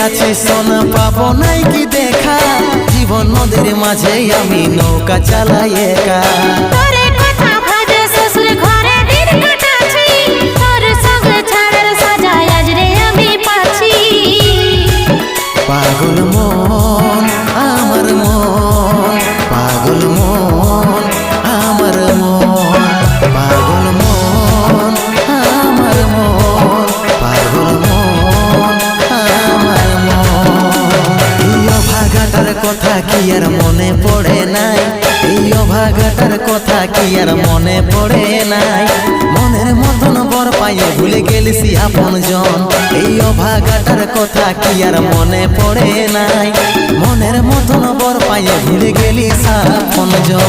আছি সোনা পাবো নাই কি দেখা, জীবন নদীর মাঝে আমি নৌকা চালাই একা। তোরে কথা ভাবে শ্বশুর ঘরে দিন কাটাচ্ছি, তোর সঙ্গে ছাড়ার সাজা আজ রে আমি পাচ্ছি। পাগল মন আমার মন, পাগল মন আমার মন, পাগল মন আমার মন, পাগল মন আমার মন। এই অভাগাটার কথা কি আর মনে পড়ে নাই, এই অভাগাটার কথা কি আর মনে পড়ে নাই। মনের মতন বর পাইয়ে ভুলে গেলিস আপন জন, এই অভাগাটার কথা কি আর মনে পড়ে নাই। মনের মতন বর পাইয়ে ভুলে গেলিস আপন জন।